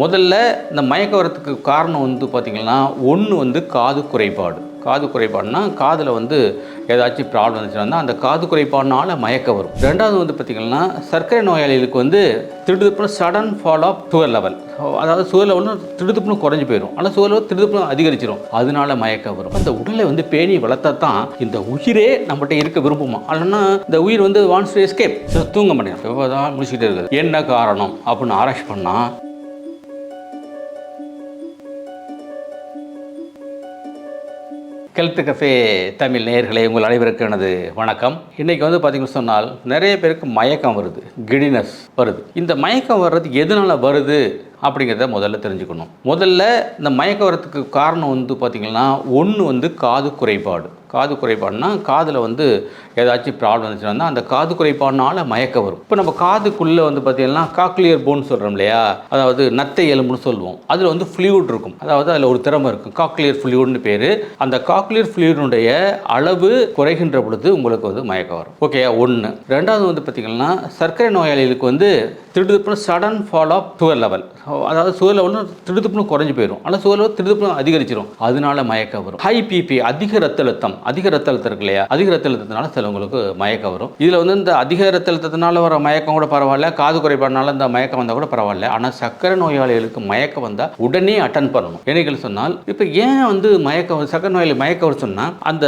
முதல்ல இந்த மயக்க வரத்துக்கு காரணம் வந்து பார்த்திங்கன்னா, ஒன்று வந்து காது குறைபாடு. காது குறைபாடுனா காதில் வந்து ஏதாச்சும் ப்ராப்ளம் இருந்துச்சுன்னா அந்த காது குறைபாடுனால மயக்கம் வரும். ரெண்டாவது வந்து பார்த்திங்கன்னா, சர்க்கரை நோயாளிகளுக்கு வந்து திடுதிப்புன்னு sudden fall of sugar level, அதாவது சுகர் லெவல் திடுதிப்புன்னு குறைஞ்சி போயிடும், ஆனால் சுகர் லெவல் திடுதிப்புன்னு அதிகரிச்சிடும், அதனால மயக்கம் வரும். அந்த உடலை வந்து பேணி வளர்த்தா தான் இந்த உயிரே நம்மகிட்ட இருக்க விரும்புமா. இல்லைன்னா இந்த உயிர் வந்து வாண்ட்ஸ் டு எஸ்கேப், தூங்க மாட்டேங்குது, எப்போதான் முடிச்சுக்கிட்டே இருக்குது. என்ன காரணம் அப்படின்னு ஆராய்ச்சி பண்ணால் ஹெல்த் கஃபே தமிழ் நேயர்களே, உங்கள் அனைவருக்கு எனது வணக்கம். இன்றைக்கி வந்து பார்த்திங்கன்னு சொன்னால் நிறைய பேருக்கு மயக்கம் வருது, கிடினஸ் வருது. இந்த மயக்கம் வர்றது எதனால் வருது அப்படிங்கிறத முதல்ல தெரிஞ்சுக்கணும். முதல்ல இந்த மயக்கம் வரத்துக்கு காரணம் வந்து பார்த்திங்கன்னா, ஒன்று வந்து காது குறைபாடு. காது குறைபாடுனா காதில் வந்து ஏதாச்சும் ப்ராப்ளம் இருந்துச்சுன்னா அந்த காது குறைபாடுனால மயக்கம் வரும். இப்போ நம்ம காதுக்குள்ளே வந்து பார்த்திங்கன்னா காக்லியர் போன் சொல்கிறோம் இல்லையா, அதாவது நத்தை எலும்புன்னு சொல்லுவோம். அதில் வந்து ஃப்ளூயிட் இருக்கும், அதாவது அதில் ஒரு திறமை இருக்கும், காக்லியர் ஃப்ளூயிட்னு பேர். அந்த காக்லியர் ஃப்ளூயினுடைய அளவு குறைகின்ற பொழுது உங்களுக்கு வந்து மயக்கம் வரும். ஓகே, ஒன்று. ரெண்டாவது வந்து பார்த்திங்கன்னா, சர்க்கரை நோயாளிகளுக்கு வந்து திடுதிப்புன்னு sudden fall of sugar level, அதாவது சுகர் லெவல் திடுதிப்புன்னு குறைஞ்சி போயிடும், ஆனால் சுகர் லெவல் திடுதிப்புன்னு அதிகரிச்சிடும், அதனால மயக்கம் வரும். ஹை பிபி, அதிக ரத்த அழுத்தம் இருக்கு இல்லையா, அதிக ரத்த அழுத்தத்தினால சிலவங்களுக்கு மயக்கம் வரும். இதில் வந்து இந்த அதிக ரத்த அழுத்தத்தினால வர மயக்கம் கூட பரவாயில்ல, காது குறைபாடுனால இந்த மயக்கம் வந்தால் கூட பரவாயில்ல. ஆனால் சர்க்கரை நோயாளிகளுக்கு மயக்கம் வந்தால் உடனே அட்டன் பண்ணணும். ஏன்னு சொன்னால், இப்போ ஏன் வந்து மயக்கம், சர்க்கரை நோயாளி மயக்கம் வர சொன்னால் அந்த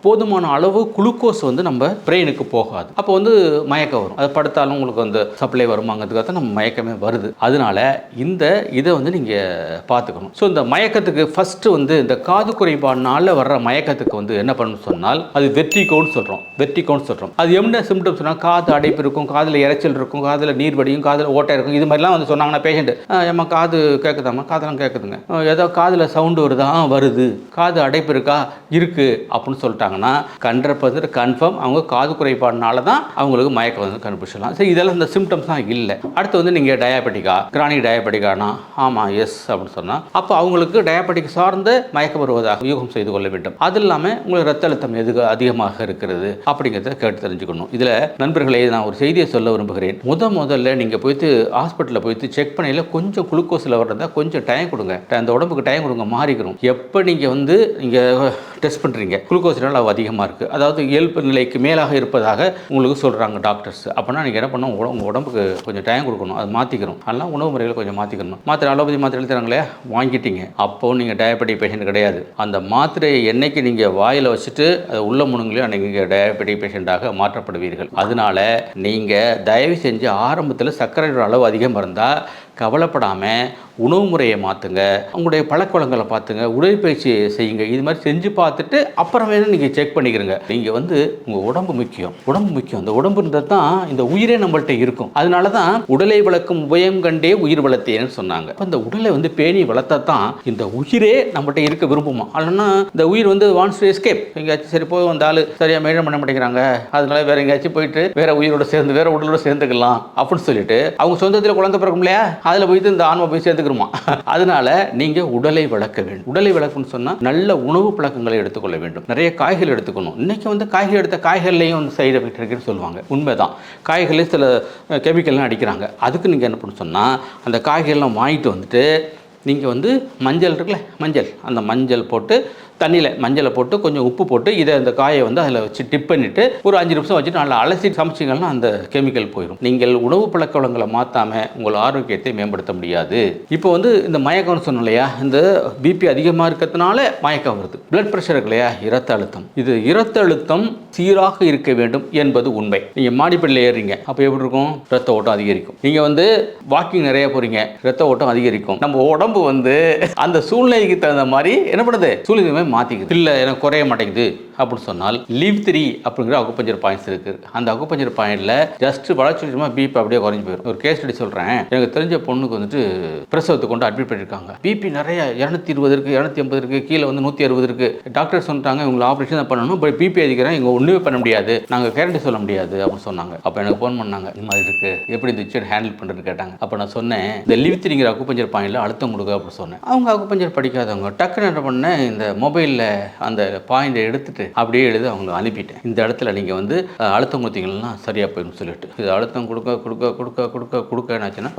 போதுமான அளவு குளுக்கோஸ் வந்து நம்ம பிரெயினுக்கு போகாது, அப்போ வந்து மயக்கம் வரும். அது படுத்தாலும் உங்களுக்கு வந்து சப்ளை வருமாங்கிறதுக்காக தான் நம்ம மயக்கமே வருது. அதனால இதை வந்து நீங்கள் பார்த்துக்கணும். ஸோ இந்த மயக்கத்துக்கு ஃபஸ்ட்டு வந்து இந்த காது குறைபாடுனால வர்ற மயக்கத்துக்கு வந்து என்ன பண்ணணும்னு சொன்னால், அது வெர்டிகோன்னு சொல்கிறோம். அது என்ன சிம்டம்ஸ் சொன்னால், காது அடைப்பு இருக்கும், காதில் இறைச்சல் இருக்கும், காதில் நீர் வடியும், காதில் ஓட்டை இருக்கும். இது மாதிரிலாம் வந்து சொன்னாங்கன்னா பேஷண்ட், ஏம்மா காது கேட்குதாம்மா, காதெல்லாம் கேட்குதுங்க, ஏதோ காதில் சவுண்டு வருதா, வருது, காது அடைப்பு இருக்கா, இருக்குது அப்படின்னு சொல்லிட்டாங்க, கண்டிப்பாக கன்ஃபார்ம் அவங்க காது குறைபாடுனால தான் அவங்களுக்கு மயக்கம் வந்து கண்டுபிடிச்சிடலாம். சரி, இதெல்லாம் இந்த சிம்டம்ஸ் தான் இல்லை. அடுத்து வந்து நீங்கள் டயபெட்டிக்கா, கிரானிக் டயபெட்டிக்கானா, ஆமாம் எஸ் அப்படின்னு சொன்னால், அப்போ அவங்களுக்கு டயபெட்டிக் சார்ந்த மயக்கம் வருவதாக யூகம் செய்து கொள்ள வேண்டும். அது இல்லாமல் உங்களுக்கு ரத்த அழுத்தம் எது அதிகமாக இருக்கிறது அப்படிங்கிறத கேட்டு தெரிஞ்சுக்கணும். இதில் நண்பர்களே, நான் ஒரு செய்தியை சொல்ல விரும்புகிறேன். முதல்ல நீங்கள் போயிட்டு ஹாஸ்பிட்டலில் போயிட்டு செக் பண்ணையில் கொஞ்சம் குளுக்கோஸில் வர்றதா கொஞ்சம் டைம் கொடுங்க, அந்த உடம்புக்கு டைம் கொடுங்க, மாறிக்கணும். எப்போ நீங்கள் வந்து டெஸ்ட் பண்ணுறீங்க, குளுக்கோஸ் அளவு அதிகமாக இருக்குது, அதாவது இயல்பு நிலைக்கு மேலாக இருப்பதாக உங்களுக்கு சொல்கிறாங்க டாக்டர்ஸ், அப்படின்னா நீங்கள் என்ன பண்ணணும், உங்கள் உடம்புக்கு கொஞ்சம் டைம் கொடுக்கணும், அது மாற்றிக்கணும். அதெல்லாம் உணவு முறைகளை கொஞ்சம் மாற்றிக்கணும். மாத்திரை அலோபதி மாத்திரை எழுதுறாங்களே, வாங்கிட்டீங்க, அப்போது நீங்கள் டயபெட்டிக் பேஷண்ட் கிடையாது. அந்த மாத்திரையை என்னைக்கு நீங்கள் வாயில் வச்சுட்டு அதை உள்ள முணுங்களையும் அன்றைக்கி நீங்கள் டயபெட்டிக் பேஷண்ட்டாக மாற்றப்படுவீர்கள். அதனால நீங்கள் தயவு செஞ்சு ஆரம்பத்தில் சர்க்கரையோட அளவு அதிகமாக இருந்தால் கவலைப்படாமல் உணவு முறையை மாற்றுங்க, உங்களுடைய பழக்கவழங்களை பார்த்துங்க, உடற்பயிற்சி செய்யுங்க. இது மாதிரி செஞ்சு பார்த்துட்டு அப்புறமே நீங்கள் செக் பண்ணிக்கிறங்க. நீங்கள் வந்து உங்கள் உடம்பு முக்கியம். அந்த உடம்பு இருந்தால் தான் இந்த உயிரே நம்மள்கிட்ட இருக்கும். அதனால தான் உடலை வளர்க்கும் உபயம் கண்டே உயிர் வளர்த்தேன்னு சொன்னாங்க. அப்போ இந்த உடலை வந்து பேணி வளர்த்தா தான் இந்த உயிரே நம்மகிட்ட இருக்க விரும்புமா. இல்லைன்னா இந்த உயிர் வந்து வாண்ட்ஸ் டு எஸ்கேப், எங்கேயாச்சும் சரி போய் வந்தாலும் சரியாக மெயின்டைன் பண்ண மாட்டேங்கிறாங்க, அதனால வேற எங்கேயாச்சும் போயிட்டு வேற உயிரோட சேர்ந்து வேற உடலோட சேர்ந்துக்கலாம் அப்படின்னு சொல்லிட்டு அவங்க சொந்தத்தில் குழந்தை பிறக்கும் இல்லையா, அதில் போயிட்டு இந்த ஆன்மா போய் சேர்த்துக்கிறோமா. அதனால நீங்க உடலை வளர்க்க வேண்டும். உடலை வளர்க்கணும்னு சொன்னா நல்ல உணவு பழக்கங்களை எடுத்துக்கொள்ள வேண்டும். நிறைய காய்கறி எடுத்துக்கணும். இன்னைக்கு வந்து காய்கறி எடுத்த காய்கறிலையும் வந்து சைடு எஃபெக்ட் இருக்குன்னு சொல்லுவாங்க. உண்மைதான், காய்கறிலையும் சில கெமிக்கல்லாம் அடிக்கிறாங்க. அதுக்கு நீங்க என்ன பண்ண சொன்னா, அந்த காய்கறிலாம் வாங்கிட்டு வந்துட்டு நீங்கள் வந்து மஞ்சள் இருக்குல்ல, அந்த மஞ்சள் போட்டு தண்ணியில் மஞ்சளை போட்டு கொஞ்சம் உப்பு போட்டு இதை அந்த காயை வந்து அதில் வச்சு டிப் பண்ணிவிட்டு ஒரு 5 நிமிஷம் வச்சுட்டு நல்லா அலசி சமைச்சிங்கன்னா அந்த கெமிக்கல் போயிடும். நீங்கள் உணவு பழக்க வளங்களை மாற்றாமல் உங்கள் ஆரோக்கியத்தை மேம்படுத்த முடியாது. இப்போ வந்து இந்த மயக்கம்னு சொன்னோம் இல்லையா, இந்த பிபி அதிகமாக இருக்கிறதுனால மயக்கம் வருது. பிளட் ப்ரெஷர் இருக்கு இல்லையா, இரத்த அழுத்தம். இது இரத்த அழுத்தம் சீராக இருக்க வேண்டும் என்பது உண்மை. நீங்கள் மாடிப்படியில் ஏறுறீங்க, அப்போ எப்படி இருக்கும், ரத்த ஓட்டம் அதிகரிக்கும். நீங்கள் வந்து வாக்கிங் நிறைய போகிறீங்க, ரத்த ஓட்டம் அதிகரிக்கும். நம்ம உடம்பு வந்து அந்த சூழ்நிலைக்கு தகுந்த மாதிரி என்ன பண்ணுது, சூழ்நிலை மாற்றிக்குது. இல்லை எனக்கு குறைய மாட்டேங்குது அப்படின்னு சொன்னால் லீவ் 3 அப்படிங்கிற அக்குபஞ்சர் பாயிண்ட்ஸ் இருக்குது. அந்த அக்குபஞ்சர் பாயிண்டில் ஜஸ்ட் வளர்ச்சி பிபி அப்படியே குறைஞ்சி போயிடும். ஒரு கேஸ் ஸ்டடி சொல்கிறேன். எனக்கு தெரிஞ்ச பொண்ணுக்கு வந்துட்டு பிரசவத்தை கொண்டு அட்மிட் பண்ணியிருக்காங்க. பிபி நிறைய 220 இருக்குது, 280 இருக்குது, கீழே வந்து 160 இருக்குது. டாக்டர் சொல்லிட்டாங்க இவங்களை ஆப்ரேஷன் தான் பண்ணணும், பட் பிபி அதிகம், இங்கே ஒன்றுமே பண்ண முடியாது, நாங்கள் கேரண்டி சொல்ல முடியாது அப்படின்னு சொன்னாங்க. அப்போ எனக்கு ஃபோன் பண்ணாங்க, இந்த மாதிரி இருக்குது, எப்படி இந்த விஷயம் ஹேண்டில் பண்ணுறது கேட்டாங்க. அப்போ நான் சொன்னேன், இந்த லீவ் 3ங்கிற அக்குபஞ்சர் பாயிண்டில் அழுத்தம் கொடுங்க அப்படின்னு சொன்னேன். அவங்க அக்குபஞ்சர் படிக்காதவங்க டக்குன்னு என்ன பண்ணேன், இந்த மொபைலில் அந்த பாயிண்டை எடுத்துட்டு அப்படியே எழுதி அவங்களுக்கு அனுப்பிட்டேன். இந்த இடத்துல நீங்கள் வந்து அழுத்தம் கொடுத்தீங்கன்னா சரியாக போயிடும் சொல்லிட்டு இது அழுத்தம் கொடுக்க கொடுக்க கொடுக்க கொடுக்க கொடுக்க என்னாச்சுன்னா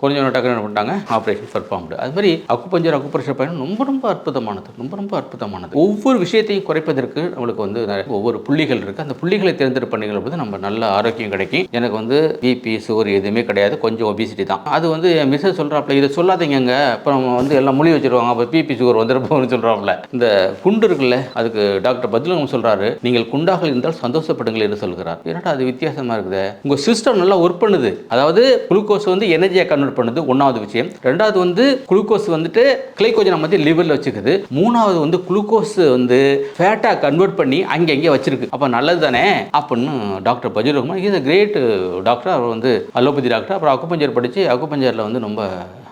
கொஞ்சம் டக்குன்னு என்ன பண்ணிட்டாங்க, ஆப்ரேஷன் பெர்ஃபார்ம்டு. அது மாதிரி அக்குபஞ்சர் அக்குப்ரெஷர் பயணம் ரொம்ப ரொம்ப அற்புதமானது, ரொம்ப ரொம்ப அற்புதமானது. ஒவ்வொரு விஷயத்தையும் குறைப்பதற்கு நம்மளுக்கு வந்து ஒவ்வொரு புள்ளிகள் இருக்குது. அந்த புள்ளிகளை தேர்ந்தெடுப்பு பண்ணிகள் போது நம்ம நல்ல ஆரோக்கியம் கிடைக்கும். எனக்கு வந்து பிபி சுகர் எதுவுமே கிடையாது, கொஞ்சம் ஒபிசிட்டி தான். அது வந்து என் மிஸ்ஸஸ் சொல்கிறாப்புல, இதை சொல்லாதீங்க அப்புறம் வந்து எல்லாம் மொழி வச்சுருவாங்க, அப்போ பிபி சுகர் வந்துருப்போம்னு சொல்கிறாப்புல. இந்த குண்டு இருக்குல்ல, அதுக்கு டாக்டர் பதிலும் சொல்கிறாரு, நீங்கள் குண்டாக இருந்தால் சந்தோஷப்படுங்கள் என்று சொல்கிறார். ஏன்னா அது வித்தியாசமாக இருக்குது. உங்கள் சிஸ்டம் நல்லா ஒர்க் பண்ணுது. அதாவது குளுக்கோஸ் வந்து எனர்ஜியாக கன்வெர்ட் பண்ணுது, ஒன்றாவது விஷயம். ரெண்டாவது வந்து குளுக்கோஸ் வந்துட்டு கிளைகோஜனை வந்து லிவரில் வச்சுக்குது. மூணாவது வந்து குளுக்கோஸ் வந்து ஃபேட்டாக கன்வெர்ட் பண்ணி அங்கே வச்சிருக்கு. அப்போ நல்லது தானே அப்படின்னு doctor Bajeer Rahman is a great doctor. அவர் வந்து அலோபதி டாக்டர். அப்புறம் அக்குபஞ்சர் படித்து அக்குபஞ்சரில் வந்து ரொம்ப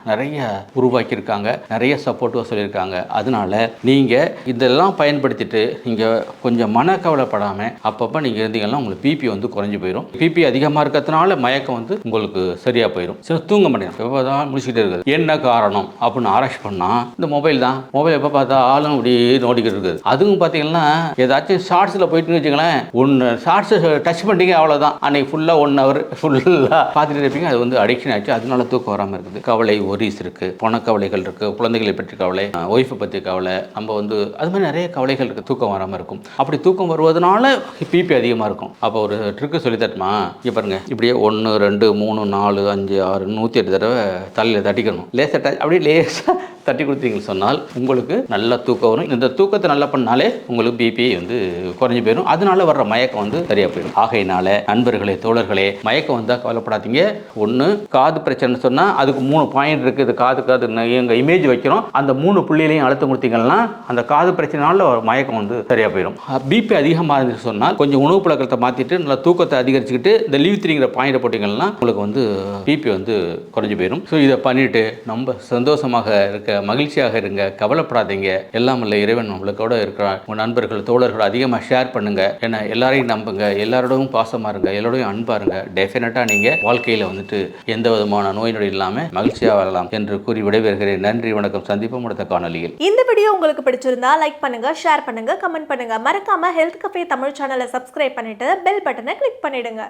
நிறைய உருவாக்கியிருக்காங்க, நிறைய சப்போர்ட்டாக சொல்லியிருக்காங்க. அதனால நீங்கள் இதெல்லாம் பயன்படுத்திட்டு நீங்கள் கொஞ்சம் மனக்கவலைப்படாமல் அப்பப்போ நீங்கள் இருந்தீங்கன்னா உங்களுக்கு பிபி வந்து குறைஞ்சி போயிடும். பிபி அதிகமாக இருக்கிறதுனால மயக்கம் வந்து உங்களுக்கு சரியாக போயிடும். சரி, தூங்க மாட்டேங்க, எப்போ தான் முடிச்சுக்கிட்டே இருக்குது. என்ன காரணம் அப்படின்னு ஆராய்ச்சி பண்ணால் இந்த மொபைல் தான். மொபைல் எப்போ பார்த்தா ஆளும் அப்படியே நோடிக்கிட்டு இருக்குது. அதுவும் பார்த்தீங்கன்னா ஏதாச்சும் ஷார்ட்ஸில் போயிட்டுன்னு வச்சுங்களேன், ஒன்று ஷார்ட்ஸை டச் பண்ணிட்டீங்க அவ்வளோதான், அன்னைக்கு ஃபுல்லாக 1 hour ஃபுல்லாக பார்த்துட்டு இருப்பீங்க. அது வந்து அடிக்ஷன் ஆகிடுச்சு. அதனால தூக்கம் வராமல் இருக்குது. கவலை ஒரீஸ் இருக்குது, பணக்கவலைகள் இருக்குது, குழந்தைகளை பற்றி கவலை, ஒய்ஃபை பற்றி கவலை, நம்ம வந்து அது மாதிரி நிறைய கவலைகள் இருக்குது. தூக்கம் வராமல் இருக்கும். அப்படி தூக்கம் வருவதனால பிபி அதிகமாக இருக்கும். அப்போ ஒரு ட்ரிக்கு சொல்லி தட்டுமா, இங்கே பாருங்கள், இப்படியே 1 2 3 4 5 6 108 தடவை தலையில் தட்டிக்கணும். லேசாக அப்படியே லேசாக தட்டி கொடுத்தீங்கன்னு சொன்னால் உங்களுக்கு நல்ல தூக்கம் வரும். இந்த தூக்கத்தை நல்லா பண்ணாலே உங்களுக்கு பிபி வந்து குறைஞ்சி போயிடும். அதனால வர்ற மயக்கம் வந்து சரியாக போயிடும். ஆகையினால நண்பர்களே, தோழர்களே, மயக்கம் வந்தால் கவலைப்படாதீங்க. ஒன்று காது பிரச்சனை சொன்னால் அதுக்கு 3 பாயிண்ட் இருக்குது. காது எங்கள் இமேஜ் வைக்கிறோம், அந்த 3 புள்ளியிலையும் அழுத்தம் கொடுத்தீங்கன்னா அந்த காது பிரச்சனைனால மயக்கம் வந்து சரியாக போயிடும். பிபி அதிகமாக இருந்துச்சு சொன்னால் கொஞ்சம் உணவு பழக்கத்தை மாற்றிட்டு நல்லா தூக்கத்தை அதிகரிச்சுக்கிட்டு இந்த லீவ் 3ங்கிற பாயிண்டை போட்டிங்கன்னா உங்களுக்கு வந்து பிபி வந்து குறைஞ்சி போயிடும். ஸோ இதை பண்ணிவிட்டு நம்ம சந்தோஷமாக இருக்க, மகிழ்ச்சியாக இருங்க, கவலைப்படாதீங்க. எல்லாம் இல்லை இறைவன் நம்மளுக்கோட இருக்கிறார். உங்கள் நண்பர்கள், தோழர்கள் அதிகமாக ஷேர் பண்ணுங்க. ஏன்னா எல்லாரையும் நம்புங்க, எல்லாரோடையும் பாசமாக இருங்க, எல்லாரோடையும் அன்பாக இருங்க. டெஃபினட்டாக நீங்கள் வாழ்க்கையில் வந்துட்டு எந்த விதமான நோய் நொடி இல்லாமல் மகிழ்ச்சியாக வரலாம் என்று கூறி விடைபெறுகிறேன். நன்றி, வணக்கம். சந்திப்போம் அடுத்த காணொலியில். இந்த வீடியோ உங்களுக்கு பிடிச்சிருந்தா லைக் பண்ணுங்க, ஷேர் பண்ணுங்க, கமெண்ட் பண்ணுங்க. மறக்காம ஹெல்த் கஃபே தமிழ் சேனலை சப்ஸ்கிரைப் பண்ணிட்டு பெல் பட்டனை கிளிக் பண்ணிடுங்க.